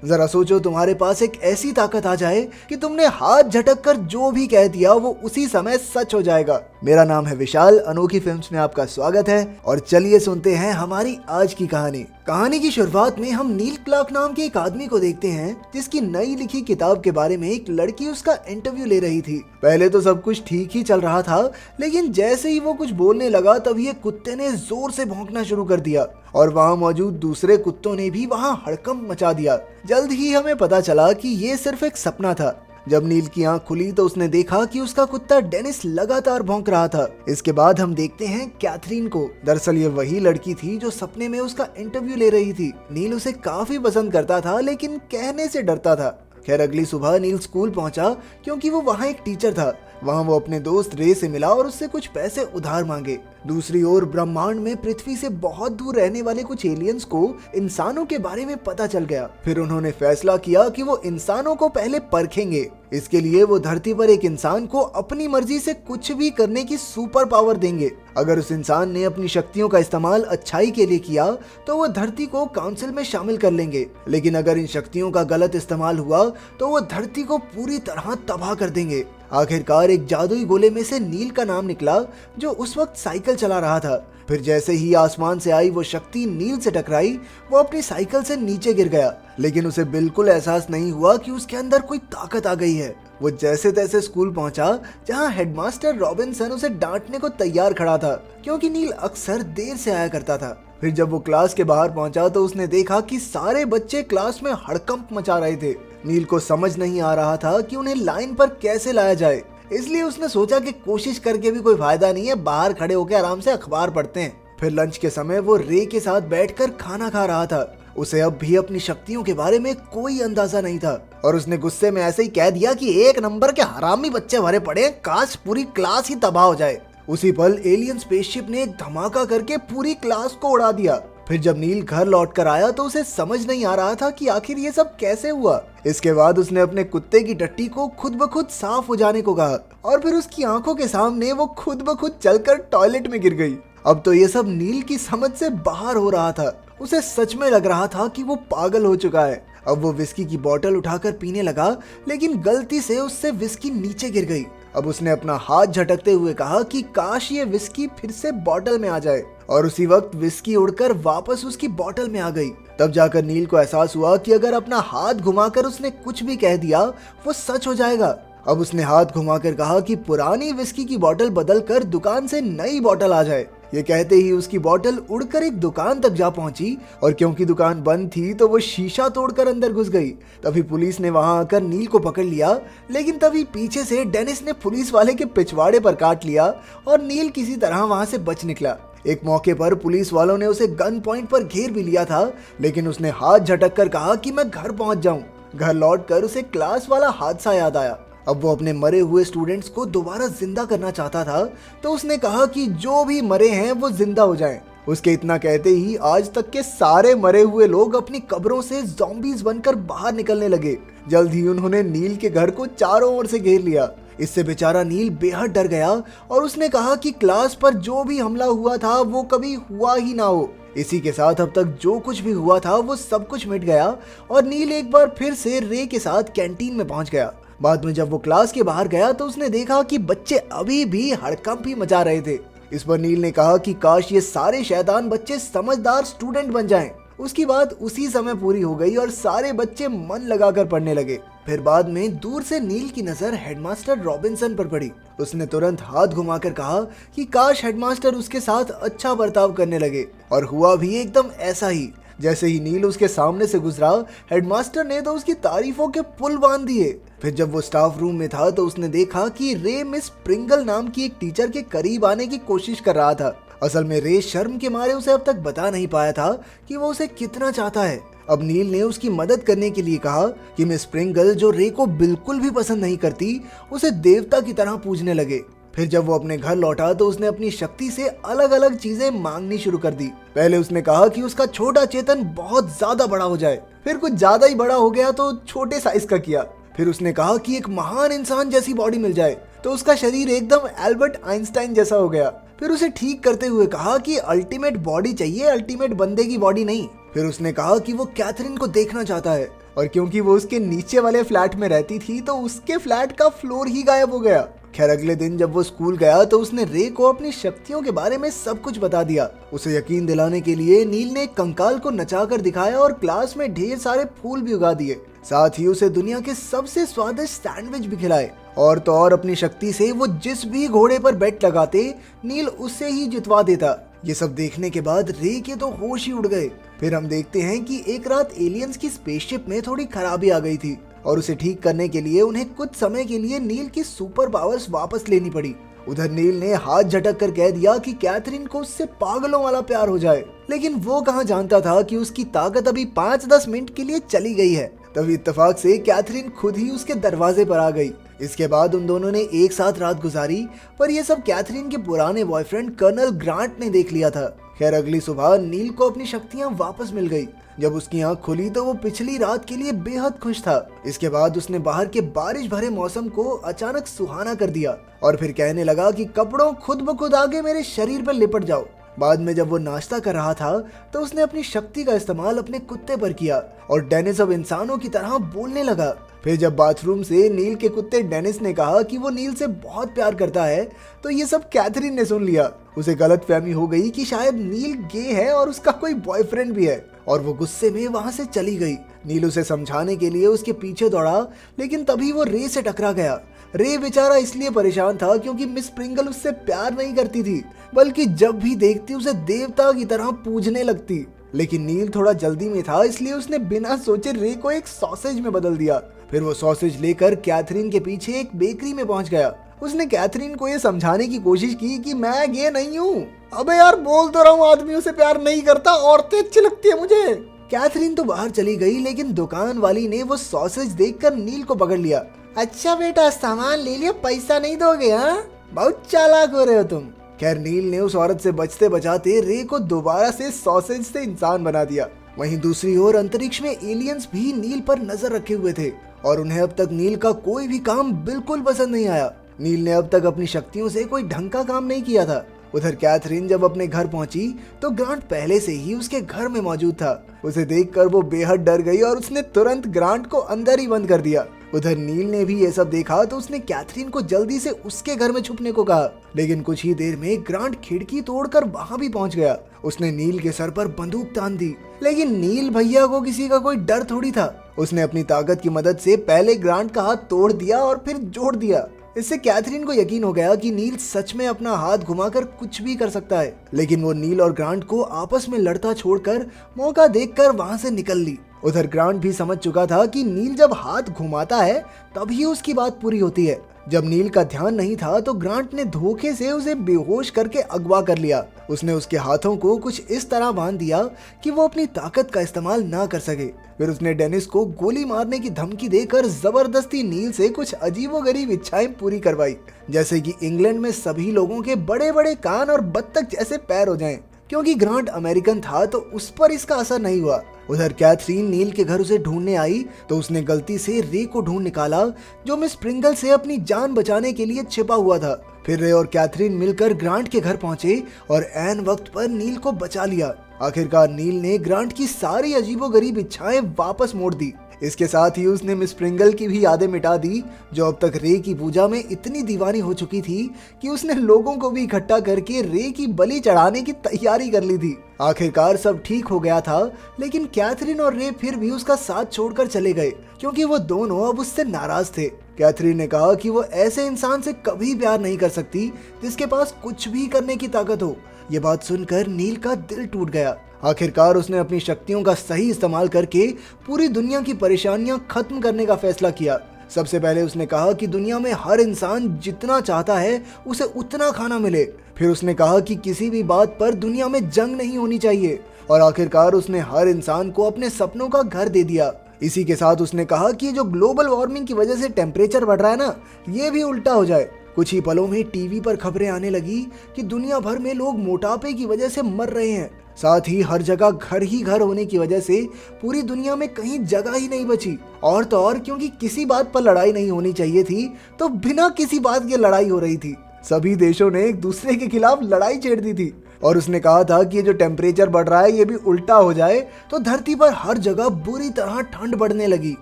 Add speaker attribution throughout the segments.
Speaker 1: जरा सोचो तुम्हारे पास एक ऐसी ताकत आ जाए कि तुमने हाथ झटक कर जो भी कह दिया वो उसी समय सच हो जाएगा। मेरा नाम है विशाल, अनोखी फिल्म्स में आपका स्वागत है और चलिए सुनते हैं हमारी आज की कहानी की शुरुआत में हम नील क्लार्क नाम के एक आदमी को देखते हैं जिसकी नई लिखी किताब के बारे में एक लड़की उसका इंटरव्यू ले रही थी। पहले तो सब कुछ ठीक ही चल रहा था, लेकिन जैसे ही वो कुछ बोलने लगा तभी एक कुत्ते ने जोर से भौंकना शुरू कर दिया और वहाँ मौजूद दूसरे कुत्तों ने भी वहाँ हड़कंप मचा दिया। जल्द ही हमें पता चला कि ये सिर्फ एक सपना था। जब नील की आंख खुली तो उसने देखा कि उसका कुत्ता डेनिस लगातार भौंक रहा था। इसके बाद हम देखते हैं कैथरीन को। दरअसल ये वही लड़की थी जो सपने में उसका इंटरव्यू ले रही थी। नील उसे काफी पसंद करता था, लेकिन कहने से डरता था। खैर अगली सुबह नील स्कूल पहुंचा क्योंकि वो वहाँ एक टीचर था। वहाँ वो अपने दोस्त रे से मिला और उससे कुछ पैसे उधार मांगे। दूसरी ओर ब्रह्मांड में पृथ्वी से बहुत दूर रहने वाले कुछ एलियंस को इंसानों के बारे में पता चल गया। फिर उन्होंने फैसला किया कि वो इंसानों को पहले परखेंगे। इसके लिए वो धरती पर एक इंसान को अपनी मर्जी से कुछ भी करने की सुपर पावर देंगे। अगर उस इंसान ने अपनी शक्तियों का इस्तेमाल अच्छाई के लिए किया तो वो धरती को काउंसिल में शामिल कर लेंगे, लेकिन अगर इन शक्तियों का गलत इस्तेमाल हुआ तो वो धरती को पूरी तरह तबाह कर देंगे। आखिरकार एक जादुई गोले में से नील का नाम निकला जो उस वक्त साइकिल चला रहा था। फिर जैसे ही आसमान से आई वो शक्ति नील से टकराई, वो अपनी साइकिल से नीचे गिर गया, लेकिन उसे बिल्कुल एहसास नहीं हुआ कि उसके अंदर कोई ताकत आ गई है। वो जैसे तैसे स्कूल पहुंचा जहां हेडमास्टर रॉबिन्सन उसे डांटने को तैयार खड़ा था क्योंकि नील अक्सर देर से आया करता था। फिर जब वो क्लास के बाहर पहुंचा तो उसने देखा कि सारे बच्चे क्लास में हड़कंप मचा रहे थे। नील को समझ नहीं आ रहा था कि उन्हें लाइन पर कैसे लाया जाए, इसलिए उसने सोचा कि कोशिश करके भी कोई फायदा नहीं है, बाहर खड़े होकर आराम से अखबार पढ़ते हैं। फिर लंच के समय वो रे के साथ बैठकर खाना खा रहा था। उसे अब भी अपनी शक्तियों के बारे में कोई अंदाजा नहीं था और उसने गुस्से में ऐसे ही कह दिया कि एक नंबर के हरामी बच्चे भरे पड़े, काश पूरी क्लास ही तबाह हो जाए। उसी पल एलियन स्पेसशिप ने एक धमाका करके पूरी क्लास को उड़ा दिया। फिर जब नील घर लौट कर आया तो उसे समझ नहीं आ रहा था कि आखिर ये सब कैसे हुआ। इसके बाद उसने अपने कुत्ते की टट्टी को खुद ब खुद साफ हो जाने को कहा और फिर उसकी आंखों के सामने वो खुद ब खुद चलकर टॉयलेट में गिर गई। अब तो ये सब नील की समझ से बाहर हो रहा था। उसे सच में लग रहा था कि वो पागल हो चुका है। अब वो विस्की की बोतल उठाकर पीने लगा, लेकिन गलती से उससे विस्की नीचे गिर गई। अब उसने अपना हाथ झटकते हुए कहा कि काश ये विस्की फिर से बोतल में आ जाए, और उसी वक्त विस्की उड़कर वापस उसकी बोतल में आ गई। तब जाकर नील को एहसास हुआ कि अगर अपना हाथ घुमाकर उसने कुछ भी कह दिया वो सच हो जाएगा। अब उसने हाथ घुमाकर कहा कि पुरानी विस्की की बोतल बदलकर दुकान से नई बोतल आ जाए। ये कहते ही उसकी बोतल उड़कर एक दुकान तक जा पहुंची और क्योंकि दुकान बंद थी तो वो शीशा तोड़कर अंदर घुस गई। तभी पुलिस ने वहां आकर नील को पकड़ लिया, लेकिन तभी पीछे से डेनिस ने पुलिस वाले के पिछवाड़े पर काट लिया और नील किसी तरह वहां से बच निकला। एक मौके पर पुलिस वालों ने उसे गन पॉइंट पर घेर भी लिया था, लेकिन उसने हाथ झटक कर कहा कि मैं घर पहुंच जाऊं। घर लौटकर उसे क्लास वाला हादसा याद आया। अब वो अपने मरे हुए स्टूडेंट्स को दोबारा जिंदा करना चाहता था, तो उसने कहा कि जो भी मरे हैं वो जिंदा हो जाएं। उसके इतना कहते ही आज तक के सारे मरे हुए लोग अपनी कब्रों से ज़ॉम्बीज बनकर बाहर निकलने लगे। जल्द ही उन्होंने नील के घर को चारों ओर से घेर लिया। इससे बेचारा नील बेहद डर गया और उसने कहा कि क्लास पर जो भी हमला हुआ था वो कभी हुआ ही ना हो। इसी के साथ अब तक जो कुछ भी हुआ था वो सब कुछ मिट गया और नील एक बार फिर से रे के साथ कैंटीन में पहुंच गया। बाद में जब वो क्लास के बाहर गया तो उसने देखा कि बच्चे अभी भी हड़कंप ही मचा रहे थे। इस पर नील ने कहा कि काश ये सारे शैतान बच्चे समझदार स्टूडेंट बन जाएं। उसकी बात उसी समय पूरी हो गई और सारे बच्चे मन लगाकर पढ़ने लगे। फिर बाद में दूर से नील की नजर हेडमास्टर रॉबिन्सन पर पड़ी। उसने तुरंत हाथ घुमाकर कहा कि काश हेडमास्टर उसके साथ अच्छा बर्ताव करने लगे, और हुआ भी एकदम ऐसा ही। जैसे ही नील उसके सामने से गुजरा, हेडमास्टर ने तो उसकी तारीफों के पुल बांध दिए। फिर जब वो स्टाफ रूम में था तो उसने देखा कि रे मिस प्रिंगल नाम की एक टीचर के करीब आने की कोशिश कर रहा था। असल में रे शर्म के मारे उसे अब तक बता नहीं पाया था कि वो उसे कितना चाहता है। अब नील ने उसकी मदद करने के लिए कहा कि मिस प्रिंगल, जो रे को बिल्कुल भी पसंद नहीं करती, उसे देवता की तरह पूजने लगे। फिर जब वो अपने घर लौटा तो उसने अपनी शक्ति से अलग अलग चीजें मांगनी शुरू कर दी। पहले उसने कहा कि उसका छोटा चेतन बहुत ज्यादा बड़ा हो जाए, फिर कुछ ज्यादा ही बड़ा हो गया तो छोटे साइज का किया। फिर उसने कहा कि एक महान इंसान जैसी बॉडी मिल जाए, तो उसका शरीर एकदम एल्बर्ट आइंस्टाइन जैसा हो गया। फिर उसे ठीक करते हुए कहा कि अल्टीमेट बॉडी चाहिए, अल्टीमेट बंदे की बॉडी नहीं। फिर उसने कहा कि वो कैथरीन को देखना चाहता है। और क्योंकि वो उसके नीचे वाले फ्लैट में रहती थी तो उसके फ्लैट का फ्लोर ही गायब हो गया। खैर अगले दिन जब वो स्कूल गया तो उसने रे को अपनी शक्तियों के बारे में सब कुछ बता दिया। उसे यकीन दिलाने के लिए नील ने एक कंकाल को नचाकर दिखाया और क्लास में ढेर सारे फूल भी उगा दिए। साथ ही उसे दुनिया के सबसे स्वादिष्ट सैंडविच भी खिलाए। और तो और अपनी शक्ति से वो जिस भी घोड़े पर बेट लगाते नील उससे ही जितवा देता। ये सब देखने के बाद रे के तो होश ही उड़ गए। फिर हम देखते हैं कि एक रात एलियंस की स्पेसशिप में थोड़ी खराबी आ गई थी और उसे ठीक करने के लिए उन्हें कुछ समय के लिए नील की सुपर पावर्स वापस लेनी पड़ी। उधर नील ने हाथ झटक कर कह दिया कि कैथरीन को उससे पागलों वाला प्यार हो जाए, लेकिन वो कहाँ जानता था कि उसकी ताकत अभी 5-10 मिनट के लिए चली गई है। तभी इत्तेफाक से कैथरीन खुद ही उसके दरवाजे पर आ गई। इसके बाद उन दोनों ने एक साथ रात गुजारी, पर यह सब कैथरीन के पुराने बॉयफ्रेंड कर्नल ग्रांट ने देख लिया था। खैर अगली सुबह नील को अपनी शक्तियां वापस मिल गई। जब उसकी आंख खुली तो वो पिछली रात के लिए बेहद खुश था। इसके बाद उसने बाहर के बारिश भरे मौसम को अचानक सुहाना कर दिया और फिर कहने लगा कि कपड़ों खुद ब खुद आगे मेरे शरीर पर लिपट जाओ। बाद में जब वो नाश्ता कर रहा था तो उसने अपनी शक्ति का इस्तेमाल अपने कुत्ते पर किया और डेनिस अब इंसानों की तरह बोलने लगा। फिर जब बाथरूम से नील के कुत्ते डेनिस ने कहा कि वो नील से बहुत प्यार करता है तो ये सब कैथरीन ने सुन लिया। उसे गलतफहमी हो गई कि शायद नील गे है और उसका कोई बॉयफ्रेंड भी है और वो गुस्से में वहां से चली गई। नील उसे समझाने के लिए उसके पीछे दौड़ा, लेकिन तभी वो रे से टकरा गया। रे बेचारा इसलिए परेशान था क्योंकि मिस प्रिंगल उससे प्यार नहीं करती थी, बल्कि जब भी देखती उसे देवता की तरह पूजने लगती। लेकिन नील थोड़ा जल्दी में था, इसलिए उसने बिना सोचे रे को एक सॉसेज में बदल दिया। फिर वो सॉसेज लेकर कैथरीन के पीछे एक बेकरी में पहुंच गया। उसने कैथरीन को ये समझाने की कोशिश की कि मैं गे नहीं हूँ। अबे यार बोल तो रहा हूँ, आदमियों से प्यार नहीं करता, औरतें अच्छी लगती है मुझे। कैथरीन तो बाहर चली गई, लेकिन दुकान वाली ने वो सॉसेज देखकर नील को पकड़ लिया। अच्छा बेटा सामान ले लिया, पैसा नहीं दोगे? हाँ, बहुत चालाक हो रहे हो तुम। खैर नील ने उस औरत से बचते बचाते रे को दोबारा से सॉसेज से इंसान बना दिया। वहीं दूसरी ओर अंतरिक्ष में एलियंस भी नील पर नजर रखे हुए थे और उन्हें अब तक नील का कोई भी काम बिल्कुल पसंद नहीं आया। नील ने अब तक अपनी शक्तियों से कोई ढंग का काम नहीं किया था। उधर कैथरीन जब अपने घर पहुंची तो ग्रांट पहले से ही उसके घर में मौजूद था। उसे देखकर वो बेहद डर गई और उसने तुरंत ग्रांट को अंदर ही बंद कर दिया। उधर नील ने भी ये सब देखा तो उसने कैथरीन को जल्दी से उसके घर में छुपने को कहा, लेकिन कुछ ही देर में ग्रांट खिड़की तोड़कर वहां भी पहुंच गया। उसने नील के सर पर बंदूक तान दी, लेकिन नील भैया को किसी का कोई डर थोड़ी था। उसने अपनी ताकत की मदद से पहले ग्रांट का हाथ तोड़ दिया और फिर जोड़ दिया। इससे कैथरीन को यकीन हो गया कि नील सच में अपना हाथ घुमाकर कुछ भी कर सकता है। लेकिन वो नील और ग्रांट को आपस में लड़ता छोड़कर मौका देखकर वहां से निकल ली। उधर ग्रांट भी समझ चुका था कि नील जब हाथ घुमाता है तभी उसकी बात पूरी होती है। जब नील का ध्यान नहीं था तो ग्रांट ने धोखे से उसे बेहोश करके अगवा कर लिया। उसने उसके हाथों को कुछ इस तरह बांध दिया कि वो अपनी ताकत का इस्तेमाल ना कर सके। फिर उसने डेनिस को गोली मारने की धमकी देकर जबरदस्ती नील से कुछ अजीबोगरीब इच्छाएं पूरी करवाई, जैसे कि इंग्लैंड में सभी लोगों के बड़े बड़े कान और बत्तख जैसे पैर हो जाएं। क्योंकि ग्रांट अमेरिकन था तो उस पर इसका असर नहीं हुआ। उधर कैथरीन नील के घर उसे ढूंढने आई तो उसने गलती से रे को ढूंढ निकाला, जो मिस प्रिंगल से अपनी जान बचाने के लिए छिपा हुआ था। फिर रे और कैथरीन मिलकर ग्रांट के घर पहुंचे और ऐन वक्त पर नील को बचा लिया। आखिरकार नील ने ग्रांट की सारी अजीबोगरीब इच्छाएं वापस मोड़ दी। इसके साथ ही उसने मिस प्रिंगल की भी यादें मिटा दी, जो अब तक रे की पूजा में इतनी दीवानी हो चुकी थी कि उसने लोगों को भी इकट्ठा करके रे की बलि चढ़ाने की तैयारी कर ली थी। आखिरकार सब ठीक हो गया था, लेकिन कैथरीन और रे फिर भी उसका साथ छोड़कर चले गए क्योंकि वो दोनों अब उससे नाराज थे। कैथरीन ने कहा कि वो ऐसे इंसान से कभी प्यार नहीं कर सकती जिसके पास कुछ भी करने की ताकत हो। ये बात सुनकर नील का दिल टूट गया। आखिरकार उसने अपनी शक्तियों का सही इस्तेमाल करके पूरी दुनिया की परेशानियां खत्म करने का फैसला किया। सबसे पहले उसने कहा कि दुनिया में हर इंसान जितना चाहता है उसे उतना खाना मिले। फिर उसने कहा कि किसी भी बात पर दुनिया में जंग नहीं होनी चाहिए और आखिरकार उसने हर इंसान को अपने सपनों का घर दे दिया। इसी के साथ उसने कहा कि जो ग्लोबल वार्मिंग की वजह से टेम्परेचर बढ़ रहा है ना, ये भी उल्टा हो जाए। कुछ ही पलों में टीवी पर खबरें आने लगी कि दुनिया भर में लोग मोटापे की वजह से मर रहे हैं। साथ ही हर जगह घर ही घर होने की वजह से पूरी दुनिया में कहीं जगह ही नहीं बची। और तो और क्योंकि किसी बात पर लड़ाई नहीं होनी चाहिए थी तो बिना किसी बात की लड़ाई हो रही थी। सभी देशों ने एक दूसरे के खिलाफ लड़ाई छेड़ दी थी और उसने कहा था कि ये जो टेम्परेचर बढ़ रहा है ये भी उल्टा हो जाए तो धरती पर हर जगह बुरी तरह ठंड बढ़ने लगी।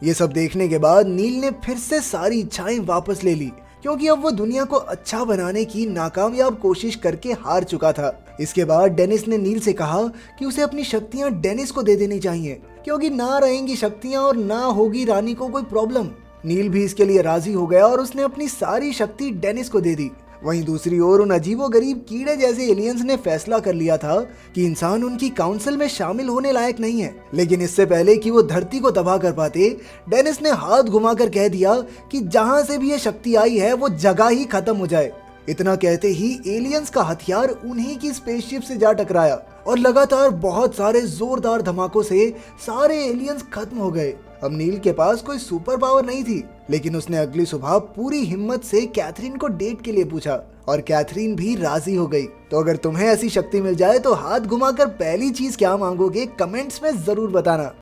Speaker 1: ये सब देखने के बाद नील ने फिर से सारी इच्छाएं वापस ले ली, क्योंकि अब वो दुनिया को अच्छा बनाने की नाकामयाब कोशिश करके हार चुका था। इसके बाद डेनिस ने नील से कहा कि उसे अपनी शक्तियां डेनिस को दे देनी चाहिए, क्योंकि ना रहेंगी शक्तियां और ना होगी रानी को कोई प्रॉब्लम। नील भी इसके लिए राजी हो गया और उसने अपनी सारी शक्ति डेनिस को दे दी। वहीं दूसरी ओर उन अजीबोगरीब कीड़े जैसे एलियंस ने फैसला कर लिया था कि इंसान उनकी काउंसिल में शामिल होने लायक नहीं है। लेकिन इससे पहले कि वो धरती को तबाह कर पाते, डेनिस ने हाथ घुमाकर कह दिया कि जहां से भी ये शक्ति आई है वो जगह ही खत्म हो जाए। इतना कहते ही एलियंस का हथियार उन्हीं की स्पेसशिप से जा टकराया और लगातार बहुत सारे जोरदार धमाकों से सारे एलियंस खत्म हो गए। अब नील के पास कोई सुपर पावर नहीं थी, लेकिन उसने अगली सुबह पूरी हिम्मत से कैथरीन को डेट के लिए पूछा और कैथरीन भी राजी हो गई। तो अगर तुम्हें ऐसी शक्ति मिल जाए तो हाथ घुमाकर पहली चीज क्या मांगोगे, कमेंट्स में जरूर बताना।